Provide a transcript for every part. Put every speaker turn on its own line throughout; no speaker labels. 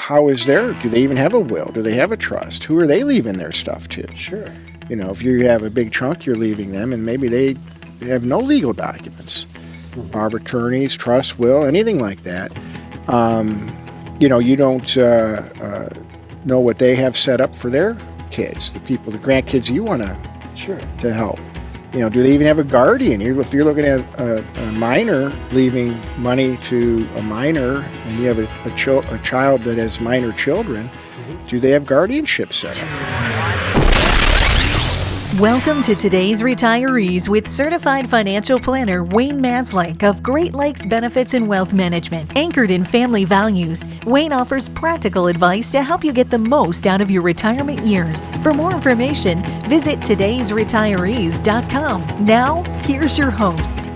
how is do they even have a will? Do they have a trust? Who are they leaving their stuff to?
Sure.
If you have a big trunk you're leaving them, and maybe they have no legal documents, power of attorneys, trust, will, anything like that. You don't know what they have set up for their kids, the grandkids you want to help. Do they even have a guardian? If you're looking at a minor leaving money to a minor, and you have a child that has minor children, do they have guardianship set up?
Welcome to today's Retirees with Certified Financial Planner Wayne Maslyk of Great Lakes Benefits and Wealth Management. Anchored in family values, Wayne offers practical advice to help you get the most out of your retirement years. For more information, visit today'sretirees.com. Now, here's your host.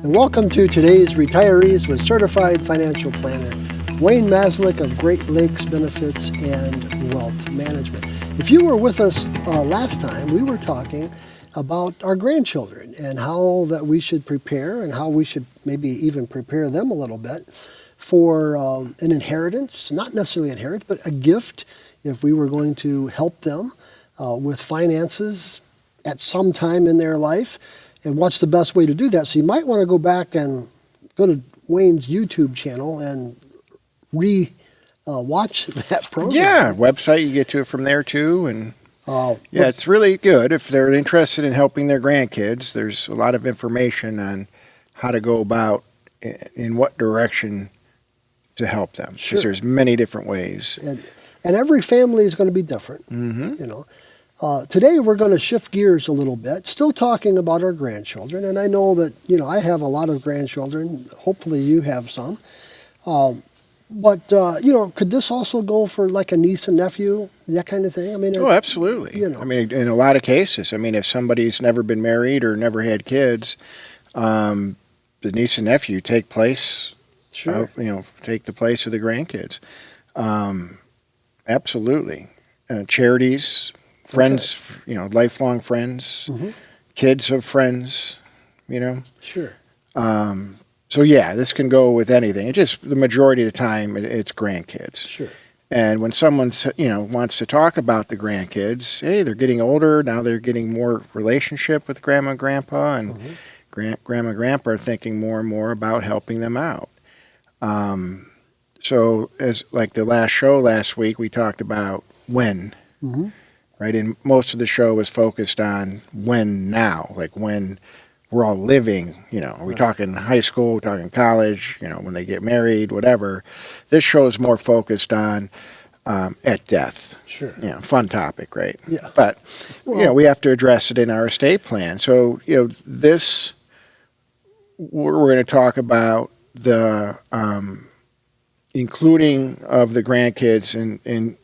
And welcome to today's Retirees with Certified Financial Planner Wayne Maslyk of Great Lakes Benefits and Wealth Management. If you were with us last time, we were talking about our grandchildren and how that we should prepare and how we should maybe even prepare them a little bit for an inheritance, not necessarily inheritance, but a gift if we were going to help them with finances at some time in their life, and what's the best way to do that. So you might want to go back and go to Wayne's YouTube channel and watch that program.
Yeah, website, you get to it from there too. And it's really good if they're interested in helping their grandkids. There's a lot of information on how to go about in what direction to help them.
Sure.
Because there's many different ways.
And every family is going to be different. Today we're going to shift gears a little bit, still talking about our grandchildren. And I know that, I have a lot of grandchildren. Hopefully you have some. But could this also go for like a niece and nephew, that kind of thing? I mean,
absolutely. In a lot of cases, if somebody's never been married or never had kids, the niece and nephew take place.
Sure.
Take the place of the grandkids. Absolutely. Charities, friends, lifelong friends, kids of friends,
Sure.
So yeah, this can go with anything. It just, the majority of the time, it's grandkids.
Sure.
And when someone, wants to talk about the grandkids, hey, they're getting older, now they're getting more relationship with grandma and grandpa, and grandma and grandpa are thinking more and more about helping them out. So as like the last show last week, we talked about when, right? And most of the show was focused on when now, like when we're all living, are we talking high school, talking college, when they get married, whatever. This show is more focused on at death.
Sure.
Fun topic, right?
Yeah.
But, we have to address it in our estate plan. So, this, we're going to talk about the including of the grandkids in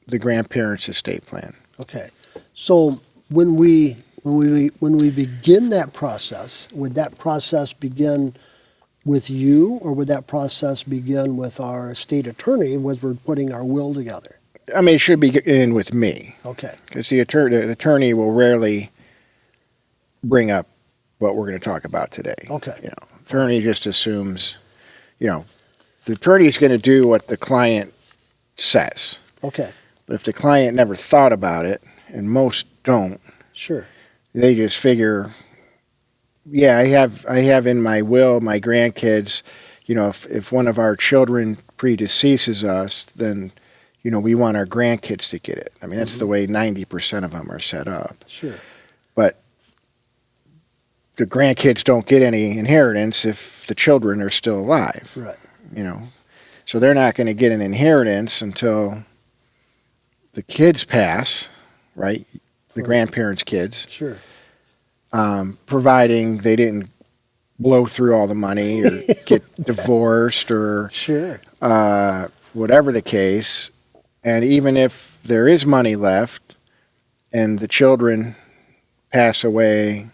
the grandparents' estate plan.
Okay. So when we begin that process, would that process begin with you, or would that process begin with our state attorney when we're putting our will together?
It should begin with me.
Okay.
Because the attorney will rarely bring up what we're going to talk about today.
Okay.
The attorney just assumes, the attorney's going to do what the client says.
Okay.
But if the client never thought about it, and most don't,
sure,
they just figure, I have in my will my grandkids, if one of our children predeceases us, then, we want our grandkids to get it. That's the way 90% of them are set up.
Sure.
But the grandkids don't get any inheritance if the children are still alive.
Right.
So they're not going to get an inheritance until the kids pass, right? The grandparents' kids.
Sure.
Providing they didn't blow through all the money or get divorced or
sure,
whatever the case. And even if there is money left and the children pass away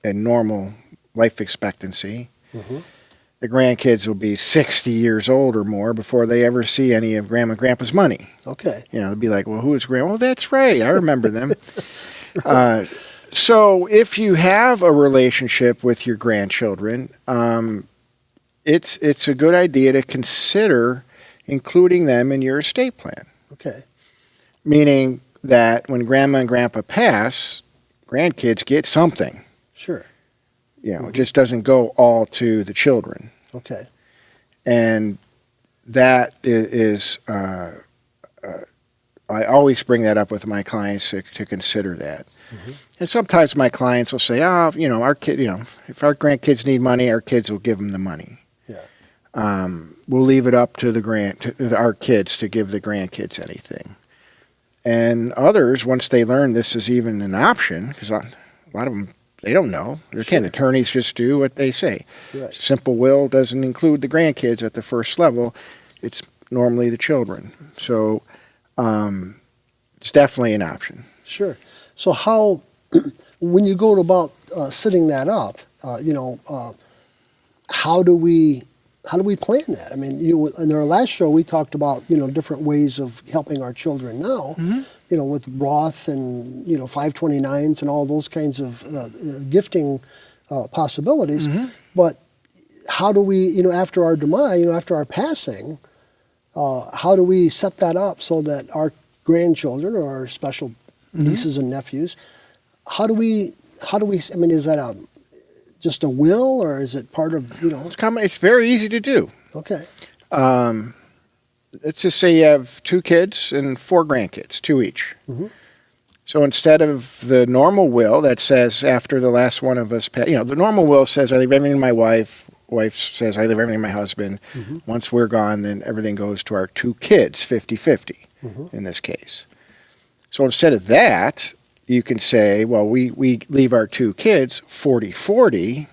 at normal life expectancy, the grandkids will be 60 years old or more before they ever see any of grandma and grandpa's money.
Okay.
They'll be like, well, who is grandma? Oh, that's right. I remember them. So if you have a relationship with your grandchildren, it's a good idea to consider including them in your estate plan.
Okay.
Meaning that when grandma and grandpa pass, grandkids get something.
Sure.
It just doesn't go all to the children.
Okay.
And that is I always bring that up with my clients to consider that. Mm-hmm. And sometimes my clients will say, our kid, if our grandkids need money, our kids will give them the money.
Yeah.
We'll leave it up to our kids to give the grandkids anything. And others, once they learn this is even an option, because a lot of them, they don't know. Again, attorneys just do what they say.
Right.
Simple will doesn't include the grandkids at the first level. It's normally the children. So it's definitely an option.
Sure. So how, when you go about setting that up, how do we plan that? I mean, in our last show we talked about different ways of helping our children now. Mm-hmm. With Roth and 529s and all those kinds of gifting possibilities. Mm-hmm. But how do we, after our demise, after our passing, how do we set that up so that our grandchildren or our special nieces and nephews, how do we? I mean, is that just a will, or is it part of
It's very easy to do.
Okay.
Let's just say you have 2 kids and 4 grandkids, 2 each. Mm-hmm. So instead of the normal will that says after the last one of us, the normal will says I leave everything to my wife. Wife says I leave everything to my husband. Mm-hmm. Once we're gone, then everything goes to our 2 kids, 50-50 in this case. So instead of that, you can say, well, we leave our 2 kids 40-40,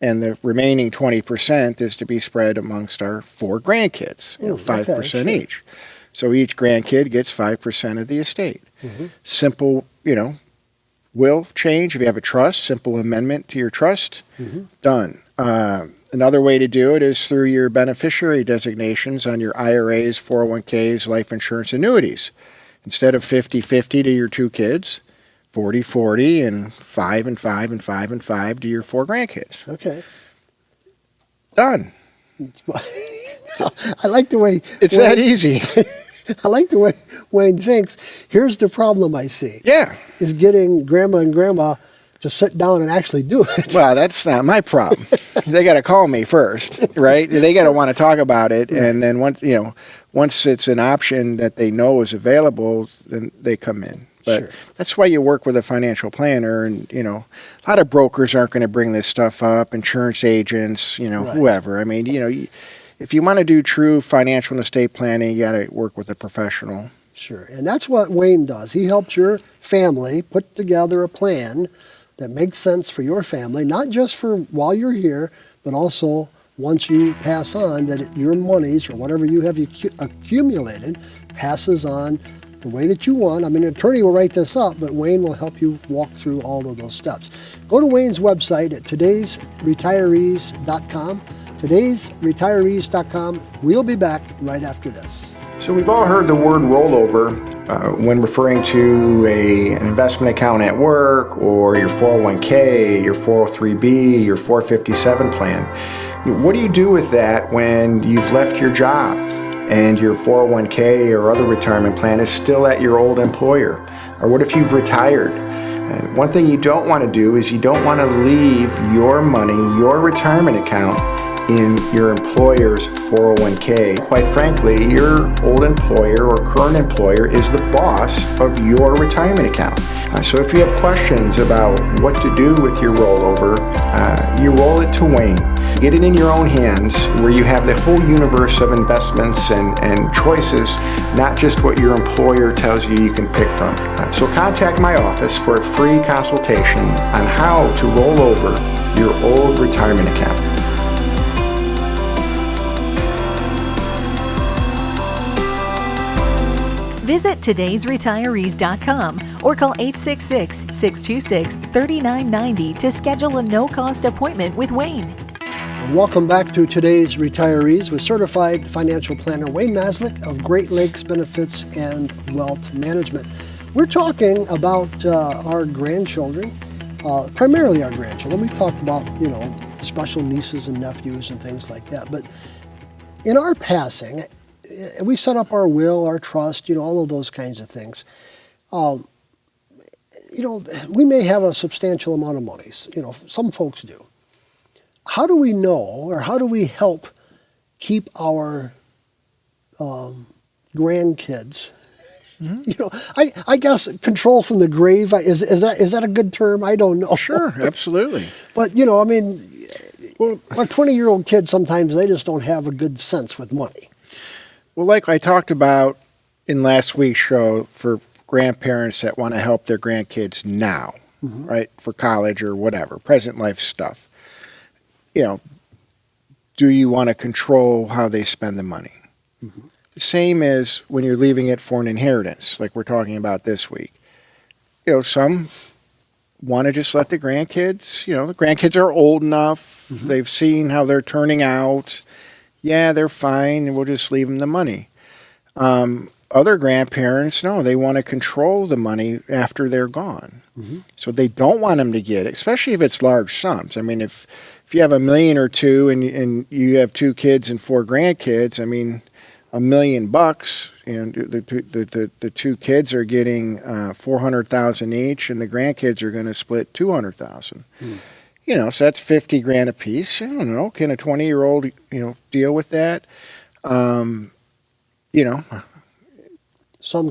and the remaining 20% is to be spread amongst our 4 grandkids, 5% each. So each grandkid gets 5% of the estate. Mm-hmm. Simple, will change. If you have a trust, simple amendment to your trust, done. Another way to do it is through your beneficiary designations on your IRAs, 401ks, life insurance, annuities. Instead of 50-50 to your 2 kids, 40-40 and 5 and 5 and 5 and 5 to your 4 grandkids.
Okay.
Done.
I like the way
it's that easy.
I like the way Wayne thinks. Here's the problem I see.
Yeah.
Is getting grandma and grandma to sit down and actually do it.
Well, that's not my problem. They got to call me first, right? They got to want to talk about it, right. And then once it's an option that they know is available, then they come in. But that's why you work with a financial planner, and a lot of brokers aren't going to bring this stuff up. Insurance agents, right. Whoever. I mean, if you want to do true financial and estate planning, you got to work with a professional.
Sure, and that's what Wayne does. He helps your family put together a plan that makes sense for your family, not just for while you're here, but also once you pass on, that your monies or whatever you have accumulated passes on the way that you want. I mean, an attorney will write this up, but Wayne will help you walk through all of those steps. Go to Wayne's website at todaysretirees.com. todaysretirees.com. We'll be back right after this.
So we've all heard the word rollover when referring to an investment account at work, or your 401k, your 403b, your 457 plan. What do you do with that when you've left your job and your 401k or other retirement plan is still at your old employer? Or what if you've retired? One thing you don't want to do is you don't want to leave your money, your retirement account, in your employer's 401k. Quite frankly, your old employer or current employer is the boss of your retirement account. So if you have questions about what to do with your rollover, you roll it to Wayne. Get it in your own hands, where you have the whole universe of investments and choices, not just what your employer tells you can pick from. So contact my office for a free consultation on how to roll over your old retirement account.
Visit todaysretirees.com or call 866-626-3990 to schedule a no-cost appointment with Wayne.
Welcome back to Today's Retirees with certified financial planner Wayne Maslyk of Great Lakes Benefits and Wealth Management. We're talking about our grandchildren, primarily our grandchildren. We've talked about, special nieces and nephews and things like that. But in our passing, we set up our will, our trust, all of those kinds of things. We may have a substantial amount of monies. Some folks do. How do we know, or how do we help keep our grandkids? I guess control from the grave, is that a good term? I don't know.
Sure, absolutely.
But well, a 20-year-old kid, sometimes they just don't have a good sense with money.
Well, like I talked about in last week's show, for grandparents that want to help their grandkids now, right, for college or whatever, present life stuff, do you want to control how they spend the money? The same as when you're leaving it for an inheritance, like we're talking about this week. Some want to just let the grandkids, the grandkids are old enough, they've seen how they're turning out. Yeah, they're fine, and we'll just leave them the money. Other grandparents, no, they want to control the money after they're gone. So they don't want them to get it, especially if it's large sums. I mean, if you have $1 million or $2 million and you have 2 kids and 4 grandkids, I mean, $1 million, and the 2 kids are getting $400,000 each, and the grandkids are going to split $200,000. So that's $50,000 a piece. I don't know. Can a 20-year-old, deal with that?
Some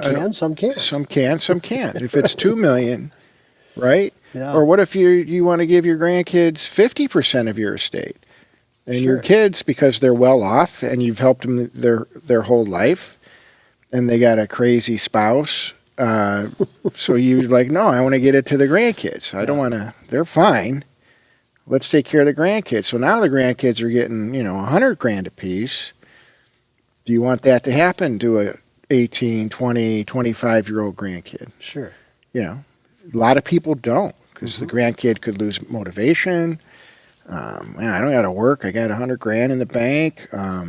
can, some can't.
Some can, some can't. If it's $2 million, right?
Yeah.
Or what if you want to give your grandkids 50% of your estate? And your kids, because they're well off and you've helped them their whole life, and they got a crazy spouse, so you're like, no, I want to get it to the grandkids. I don't want to. They're fine. Let's take care of the grandkids. So now the grandkids are getting, $100,000 a piece. Do you want that to happen to a 18, 20, 25-year-old grandkid?
Sure.
A lot of people don't, because the grandkid could lose motivation. I don't got to work. I got $100,000 in the bank. A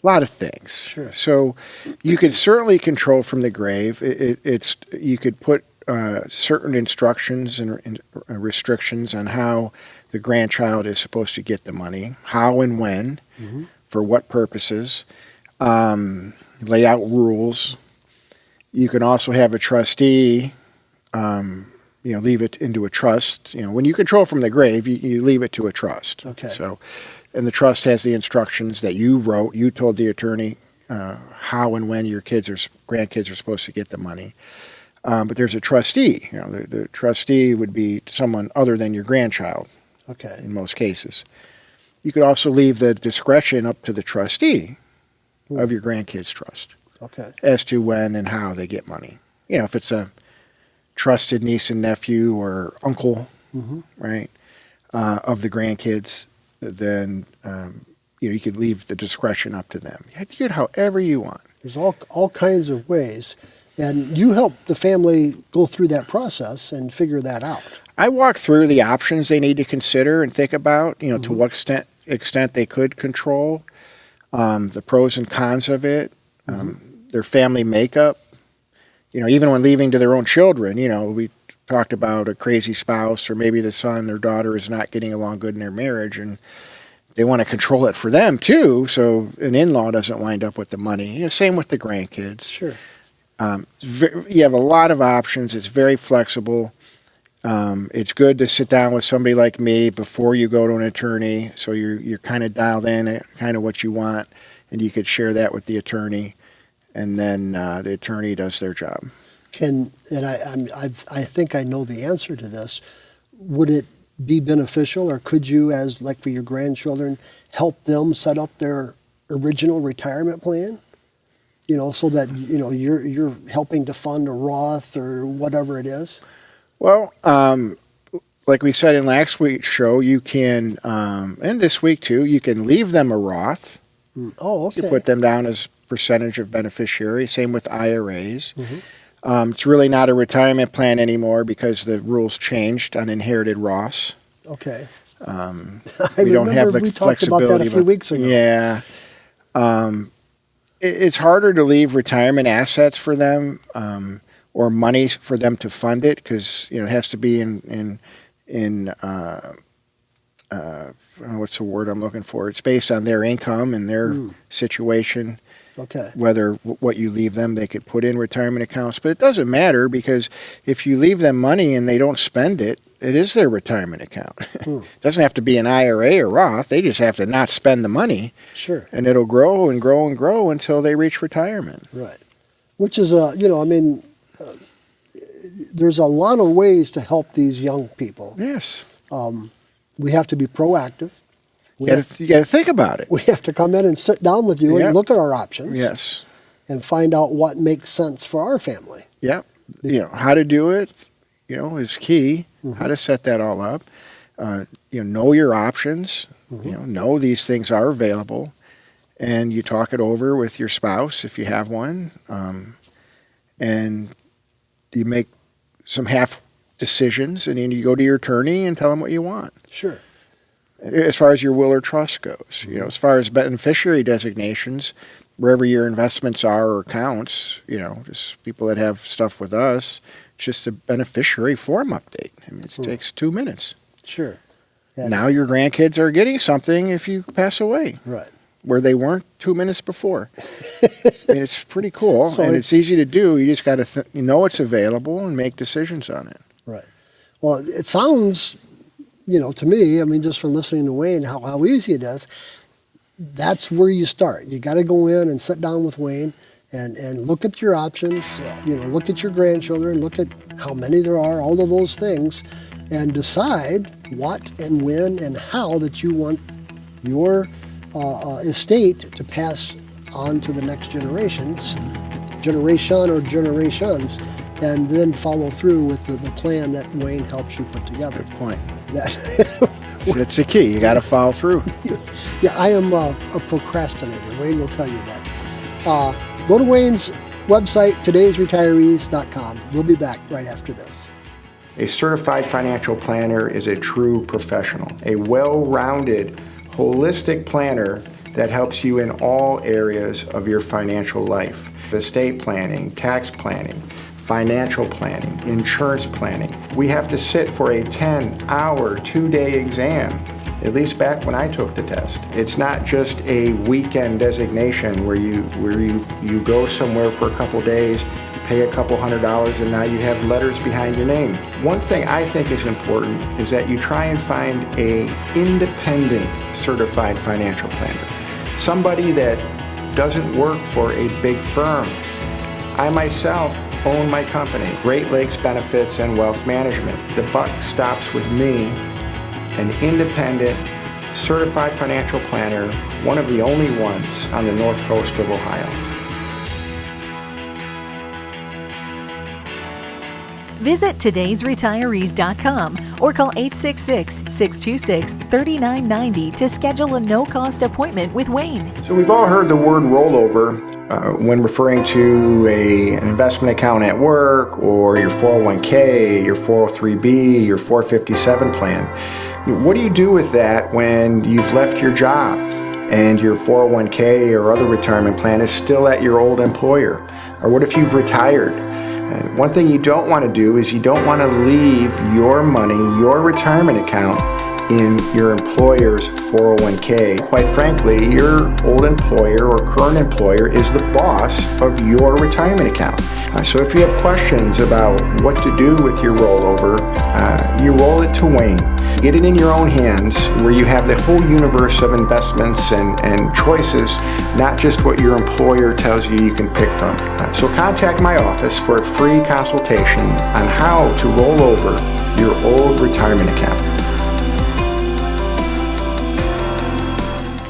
lot of things.
Sure.
So you could certainly control from the grave. You could put certain instructions and restrictions on how the grandchild is supposed to get the money, how and when, for what purposes. Lay out rules. You can also have a trustee. Leave it into a trust. When you control from the grave, you leave it to a trust.
Okay.
So, and the trust has the instructions that you wrote. You told the attorney how and when your grandkids are supposed to get the money. But there's a trustee. The trustee would be someone other than your grandchild.
Okay.
In most cases, you could also leave the discretion up to the trustee of your grandkids' trust.
Okay.
As to when and how they get money. If it's a trusted niece and nephew or uncle, right, of the grandkids, then you could leave the discretion up to them. You do it however you want.
There's all kinds of ways, and you help the family go through that process and figure that out.
I walk through the options they need to consider and think about. To what extent they could control, the pros and cons of it, their family makeup. Even when leaving to their own children, we talked about a crazy spouse, or maybe the son or daughter is not getting along good in their marriage, and they want to control it for them too, so an in-law doesn't wind up with the money. Same with the grandkids.
Sure.
You have a lot of options. It's very flexible. It's good to sit down with somebody like me before you go to an attorney, so you're kind of dialed in at kind of what you want, and you could share that with the attorney. And then the attorney does their job.
I think I know the answer to this. Would it be beneficial, or could you, as like for your grandchildren, help them set up their original retirement plan? So that you're helping to fund a Roth or whatever it is. Well,
like we said in last week's show, you can, and this week too, you can leave them a Roth.
Oh, okay.
You put them down as percentage of beneficiary. Same with IRAs. It's really not a retirement plan anymore because the rules changed on inherited Roths.
Okay.
We don't have the
we
flexibility.
Talked about that a few weeks ago.
Yeah. It's harder to leave retirement assets for them, or money for them to fund it, because it has to be in what's the word I'm looking for? It's based on their income and their situation.
Okay.
Whether what you leave them, they could put in retirement accounts. But it doesn't matter, because if you leave them money and they don't spend it, it is their retirement account. It doesn't have to be an IRA or Roth. They just have to not spend the money.
Sure.
And it'll grow and grow and grow until they reach retirement.
Right. Which is, there's a lot of ways to help these young people.
Yes.
We have to be proactive.
You got to think about it.
We have to come in and sit down with you
Yep.
and look at our options.
Yes.
And find out what makes sense for our family.
Yeah. How to do it, is key. How to set that all up. Know your options. Know these things are available. And you talk it over with your spouse if you have one. And you make some half decisions, and then you go to your attorney and tell them what you want.
Sure.
As far as your will or trust goes, as far as beneficiary designations, wherever your investments are or accounts, just people that have stuff with us, it's just a beneficiary form update. It takes 2 minutes.
Sure. Yeah.
Now your grandkids are getting something if you pass away.
Right.
Where they weren't 2 minutes before. It's pretty cool,
So
and it's easy to do. You just got to know it's available and make decisions on it.
Right. Well, it sounds, to me, just from listening to Wayne, how easy it is. That's where you start. You got to go in and sit down with Wayne and look at your options. Look at your grandchildren, look at how many there are, all of those things, and decide what and when and how that you want your estate to pass on to the next generation or generations, and then follow through with the plan that Wayne helps you put together.
Good point.
That's
the key. You got to follow through.
Yeah, I am a procrastinator. Wayne will tell you that. Go to Wayne's website, todaysretirees.com. We'll be back right after this.
A certified financial planner is a true professional, a well-rounded, holistic planner that helps you in all areas of your financial life. Estate planning, tax planning, financial planning, insurance planning. We have to sit for a 10-hour, 2-day exam, at least back when I took the test. It's not just a weekend designation where you go somewhere for a couple days, pay a couple $100, and now you have letters behind your name. One thing I think is important is that you try and find a independent certified financial planner. Somebody that doesn't work for a big firm. I myself own my company, Great Lakes Benefits and Wealth Management. The buck stops with me, an independent, certified financial planner, one of the only ones on the north coast of Ohio.
Visit todaysretirees.com or call 866-626-3990 to schedule a no-cost appointment with Wayne.
So we've all heard the word rollover when referring to an investment account at work, or your 401k, your 403b, your 457 plan. What do you do with that when you've left your job and your 401k or other retirement plan is still at your old employer? Or what if you've retired? One thing you don't want to do is you don't want to leave your money, your retirement account, in your employer's 401k. Quite frankly, your old employer or current employer is the boss of your retirement account. So if you have questions about what to do with your rollover, you roll it to Wayne. Get it in your own hands, where you have the whole universe of investments and choices, not just what your employer tells you can pick from. So contact my office for a free consultation on how to roll over your old retirement account.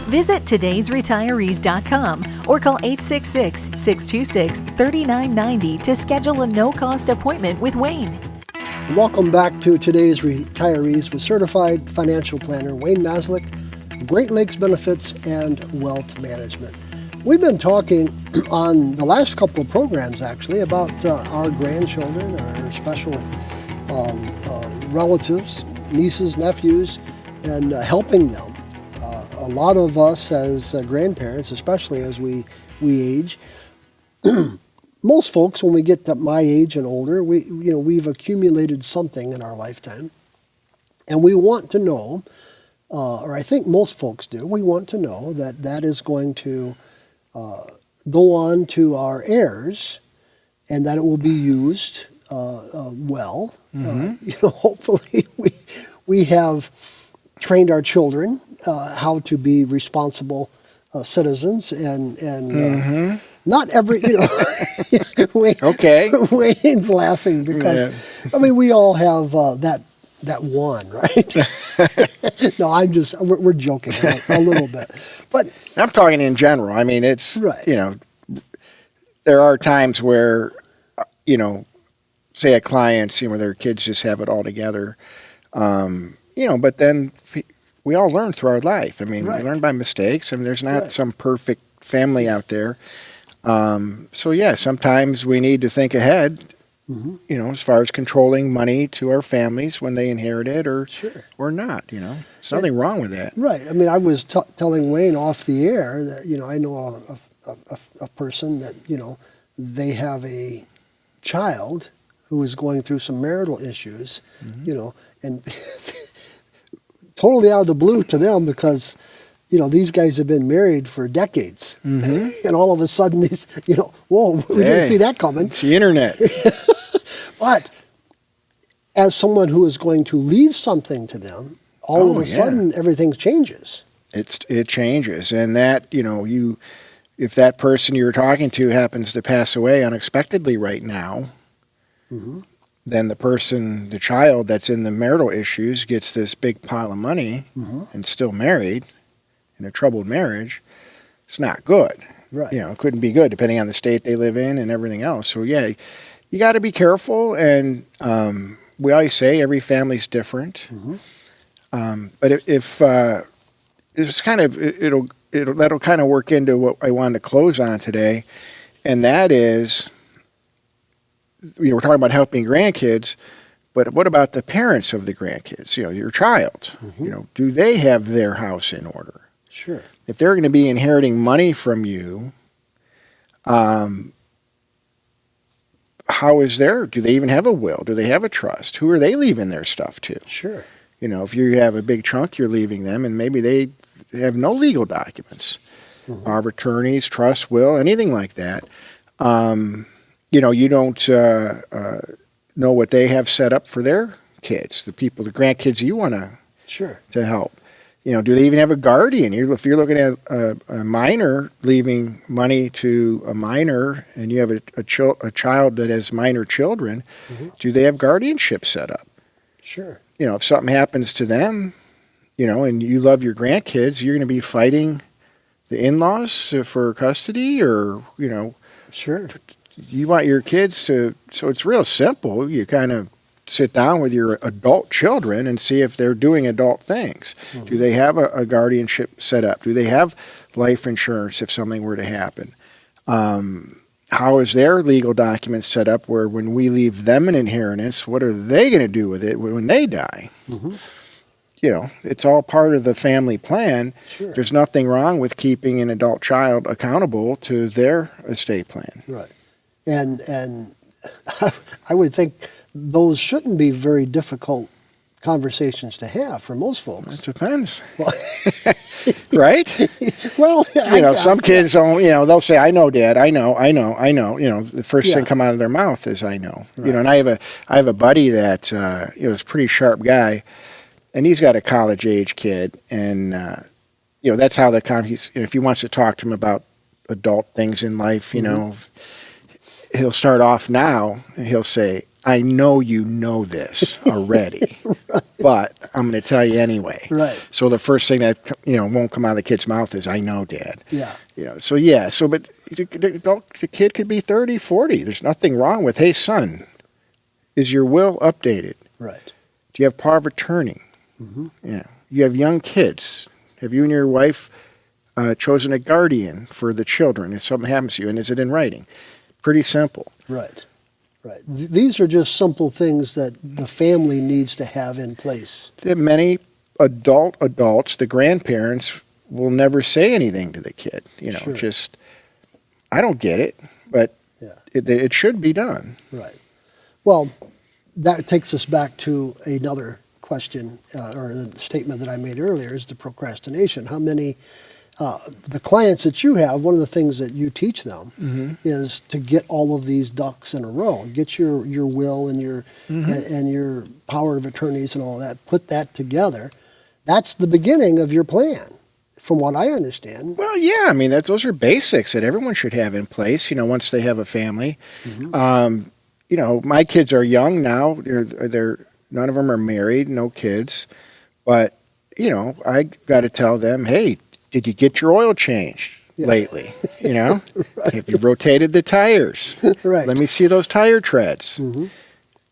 Visit todaysretirees.com or call 866-626-3990 to schedule a no-cost appointment with Wayne.
Welcome back to Today's Retirees with certified financial planner Wayne Maslyk, Great Lakes Benefits and Wealth Management. We've been talking on the last couple of programs actually about our grandchildren, our special relatives, nieces, nephews, and helping them. A lot of us as grandparents, especially as we age, most folks, when we get to my age and older, we've accumulated something in our lifetime, and we want to know or I think most folks do, we want to know that that is going to go on to our heirs, and that it will be used well. Hopefully we have trained our children how to be responsible citizens, and not every,
Okay.
Wayne's laughing because, I mean, we all have that one, right? No, we're joking a little bit. But
I'm talking in general. I mean, it's,
right.
There are times where, say a client, where their kids just have it all together, but then we all learn through our life. I mean,
Right.
we learn by mistakes. I mean, there's not
Right.
some perfect family out there. Sometimes we need to think ahead, as far as controlling money to our families when they inherit it or not, There's nothing wrong with that.
Right. I mean, I was telling Wayne off the air that, I know a person that, they have a child who is going through some marital issues, and totally out of the blue to them because, these guys have been married for decades. And all of a sudden, whoa, we didn't see that coming.
It's the internet.
But as someone who is going to leave something to them, all of a sudden, everything changes.
It changes. And that, if that person you're talking to happens to pass away unexpectedly right now, then the child that's in the marital issues gets this big pile of money and still married in a troubled marriage. It's not good.
Right.
It couldn't be good depending on the state they live in and everything else. So, you got to be careful. And we always say every family's different. But if it's kind of, that'll kind of work into what I wanted to close on today. And that is, we're talking about helping grandkids, but what about the parents of the grandkids? Your child. Do they have their house in order?
Sure.
If they're going to be inheriting money from you, how is do they even have a will? Do they have a trust? Who are they leaving their stuff to?
Sure.
If you have a big trunk you're leaving them, and maybe they have no legal documents, power of attorneys, trust, will, anything like that. You don't know what they have set up for their kids, the grandkids you want to help. Do they even have a guardian? If you're looking at a minor leaving money to a minor, and you have a child that has minor children, do they have guardianship set up?
Sure.
If something happens to them, and you love your grandkids, you're going to be fighting the in-laws for custody, or
Sure.
you want your kids to. So it's real simple. You kind of sit down with your adult children and see if they're doing adult things. Do they have a guardianship set up? Do they have life insurance if something were to happen? How is their legal documents set up where when we leave them an inheritance, what are they going to do with it when they die? It's all part of the family plan.
Sure.
There's nothing wrong with keeping an adult child accountable to their estate plan.
Right. And I would think those shouldn't be very difficult conversations to have for most folks.
It depends.
Well,
right?
Well,
some kids don't, they'll say, I know, Dad, I know. The first thing come out of their mouth is, I know.
Right.
And I have a buddy that, is a pretty sharp guy, and he's got a college-age kid, and, that's how if he wants to talk to him about adult things in life, he'll start off now, and he'll say, I know you know this already, but I'm going to tell you anyway.
Right.
So the first thing that won't come out of the kid's mouth is, I know, Dad.
Yeah.
But the kid could be 30, 40. There's nothing wrong with, hey, son, is your will updated?
Right.
Do you have power of attorney? You have young kids. Have you and your wife chosen a guardian for the children if something happens to you, and is it in writing? Pretty simple.
Right. Right. These are just simple things that the family needs to have in place.
Many adults, the grandparents, will never say anything to the kid.
Sure.
Just, I don't get it, but it should be done.
Right. Well, that takes us back to another question or the statement that I made earlier is the procrastination. How many the clients that you have, one of the things that you teach them is to get all of these ducks in a row. Get your will and your and your power of attorneys and all that. Put that together. That's the beginning of your plan, from what I understand.
Well, yeah, I mean, those are basics that everyone should have in place, once they have a family. My kids are young now. They're none of them are married, no kids. But, I got to tell them, hey, did you get your oil changed lately? Right. Have you rotated the tires?
Right.
Let me see those tire treads.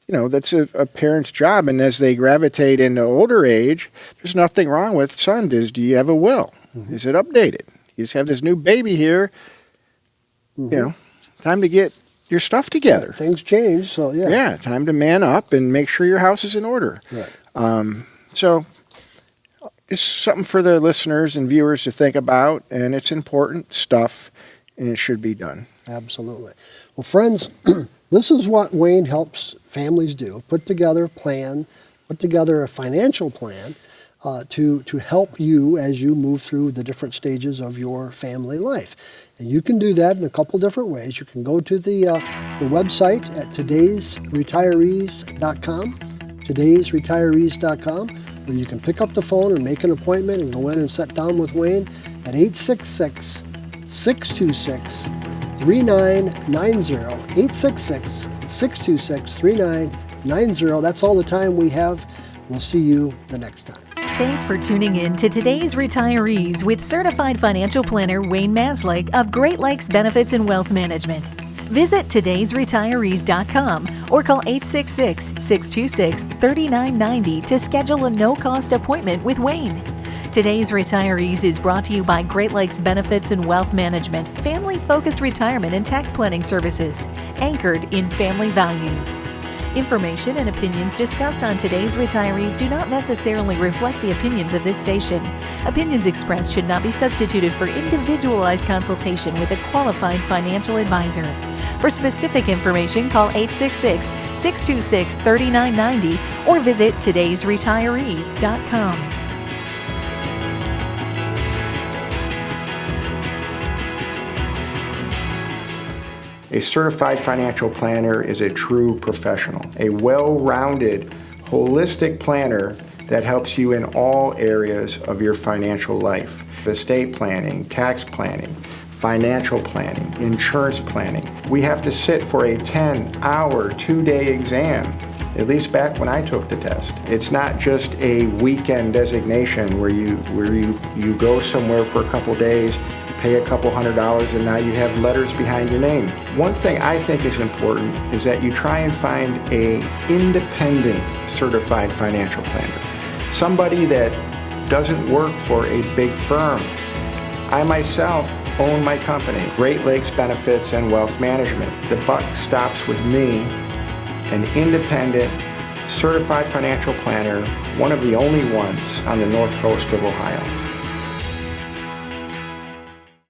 That's a parent's job. And as they gravitate into older age, there's nothing wrong with, son, do you have a will? Is it updated? You just have this new baby here. Time to get your stuff together.
Right. Things change, so yeah.
Yeah, time to man up and make sure your house is in order.
Right.
So it's something for the listeners and viewers to think about, and it's important stuff, and it should be done.
Absolutely. Well, friends, this is what Wayne helps families do. Put together a plan, put together a financial plan to help you as you move through the different stages of your family life. And you can do that in a couple different ways. You can go to the website at todaysretirees.com, todaysretirees.com, where you can pick up the phone and make an appointment and go in and sit down with Wayne at 866-626-3990, 866-626-3990. That's all the time we have. We'll see you the next time.
Thanks for tuning in to Today's Retirees with Certified Financial Planner Wayne Maslyk of Great Lakes Benefits and Wealth Management. Visit todaysretirees.com or call 866-626-3990 to schedule a no-cost appointment with Wayne. Today's Retirees is brought to you by Great Lakes Benefits and Wealth Management, family-focused retirement and tax planning services, anchored in family values. Information and opinions discussed on Today's Retirees do not necessarily reflect the opinions of this station. Opinions expressed should not be substituted for individualized consultation with a qualified financial advisor. For specific information, call 866-626-3990 or visit todaysretirees.com.
A certified financial planner is a true professional, a well-rounded, holistic planner that helps you in all areas of your financial life. Estate planning, tax planning, financial planning, insurance planning. We have to sit for a 10-hour, 2-day exam, at least back when I took the test. It's not just a weekend designation where you go somewhere for a couple days, pay a couple $100, and now you have letters behind your name. One thing I think is important is that you try and find an independent certified financial planner. Somebody that doesn't work for a big firm. I myself own my company, Great Lakes Benefits and Wealth Management. The buck stops with me, an independent, certified financial planner, one of the only ones on the north coast of Ohio.